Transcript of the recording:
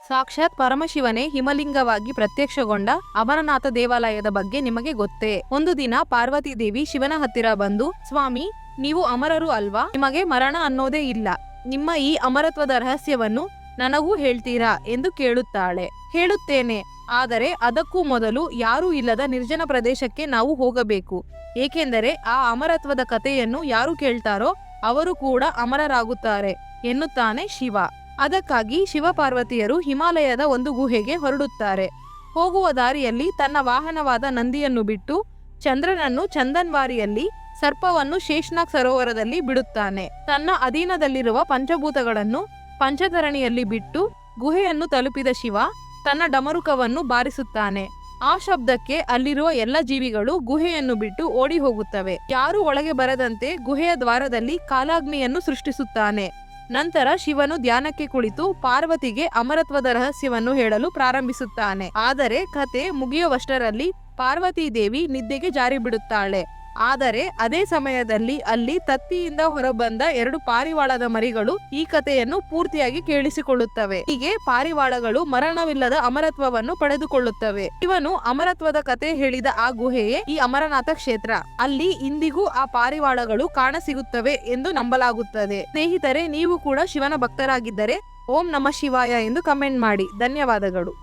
ಸಾಕ್ಷಾತ್ ಪರಮಶಿವನೇ ಹಿಮಲಿಂಗವಾಗಿ ಪ್ರತ್ಯಕ್ಷಗೊಂಡ ಅಮರನಾಥ ದೇವಾಲಯದ ಬಗ್ಗೆ ನಿಮಗೆ ಗೊತ್ತೇ? ಒಂದು ದಿನ ಪಾರ್ವತಿ ದೇವಿ ಶಿವನ ಹತ್ತಿರ ಬಂದು, ಸ್ವಾಮಿ, ನೀವು ಅಮರರು ಅಲ್ವಾ? ನಿಮಗೆ ಮರಣ ಅನ್ನೋದೇ ಇಲ್ಲ. ನಿಮ್ಮ ಈ ಅಮರತ್ವದ ರಹಸ್ಯವನ್ನು ನನಗೂ ಹೇಳ್ತೀರಾ ಎಂದು ಕೇಳುತ್ತಾಳೆ. ಹೇಳುತ್ತೇನೆ, ಆದರೆ ಅದಕ್ಕೂ ಮೊದಲು ಯಾರೂ ಇಲ್ಲದ ನಿರ್ಜನ ಪ್ರದೇಶಕ್ಕೆ ನಾವು ಹೋಗಬೇಕು. ಏಕೆಂದರೆ ಆ ಅಮರತ್ವದ ಕಥೆಯನ್ನು ಯಾರು ಕೇಳ್ತಾರೋ ಅವರು ಕೂಡ ಅಮರರಾಗುತ್ತಾರೆ ಎನ್ನುತ್ತಾನೆ ಶಿವ. ಅದಕ್ಕಾಗಿ ಶಿವಪಾರ್ವತಿಯರು ಹಿಮಾಲಯದ ಒಂದು ಗುಹೆಗೆ ಹೊರಡುತ್ತಾರೆ. ಹೋಗುವ ದಾರಿಯಲ್ಲಿ ತನ್ನ ವಾಹನವಾದ ನಂದಿಯನ್ನು ಬಿಟ್ಟು ಚಂದ್ರನನ್ನು ಚಂದನ್ವಾರಿಯಲ್ಲಿ, ಸರ್ಪವನ್ನು ಶೇಷನಾಗ್ ಸರೋವರದಲ್ಲಿ ಬಿಡುತ್ತಾನೆ. ತನ್ನ ಅಧೀನದಲ್ಲಿರುವ ಪಂಚಭೂತಗಳನ್ನು ಪಂಚಧರಣಿಯಲ್ಲಿ ಬಿಟ್ಟು ಗುಹೆಯನ್ನು ತಲುಪಿದ ಶಿವ ತನ್ನ ಡಮರುಕವನ್ನು ಬಾರಿಸುತ್ತಾನೆ. ಆ ಶಬ್ದಕ್ಕೆ ಅಲ್ಲಿರುವ ಎಲ್ಲ ಜೀವಿಗಳು ಗುಹೆಯನ್ನು ಬಿಟ್ಟು ಓಡಿ ಹೋಗುತ್ತವೆ. ಯಾರು ಒಳಗೆ ಬರದಂತೆ ಗುಹೆಯ ದ್ವಾರದಲ್ಲಿ ಕಾಲಾಗ್ನಿಯನ್ನು ಸೃಷ್ಟಿಸುತ್ತಾನೆ. ನಂತರ ಶಿವನು ಧ್ಯಾನಕ್ಕೆ ಕುಳಿತು ಪಾರ್ವತಿಗೆ ಅಮರತ್ವದ ರಹಸ್ಯವನ್ನು ಹೇಳಲು ಪ್ರಾರಂಭಿಸುತ್ತಾನೆ. ಆದರೆ ಕತೆ ಮುಗಿಯುವಷ್ಟರಲ್ಲಿ ಪಾರ್ವತಿ ದೇವಿ ನಿದ್ದೆಗೆ ಜಾರಿ ಬಿಡುತ್ತಾಳೆ. ಆದರೆ ಅದೇ ಸಮಯದಲ್ಲಿ ಅಲ್ಲಿ ತತ್ತಿಯಿಂದ ಹೊರಬಂದ 2 ಪಾರಿವಾಳದ ಮರಿಗಳು ಈ ಕಥೆಯನ್ನು ಪೂರ್ತಿಯಾಗಿ ಕೇಳಿಸಿಕೊಳ್ಳುತ್ತವೆ. ಹೀಗೆ ಪಾರಿವಾಳಗಳು ಮರಣವಿಲ್ಲದ ಅಮರತ್ವವನ್ನು ಪಡೆದುಕೊಳ್ಳುತ್ತವೆ. ಇವನು ಅಮರತ್ವದ ಕತೆ ಹೇಳಿದ ಆ ಗುಹೆಯೇ ಈ ಅಮರನಾಥ ಕ್ಷೇತ್ರ. ಅಲ್ಲಿ ಇಂದಿಗೂ ಆ ಪಾರಿವಾಳಗಳು ಕಾಣಸಿಗುತ್ತವೆ ಎಂದು ನಂಬಲಾಗುತ್ತದೆ. ಸ್ನೇಹಿತರೆ, ನೀವು ಕೂಡ ಶಿವನ ಭಕ್ತರಾಗಿದ್ದರೆ ಓಂ ನಮಃ ಶಿವಾಯ ಎಂದು ಕಮೆಂಟ್ ಮಾಡಿ. ಧನ್ಯವಾದಗಳು.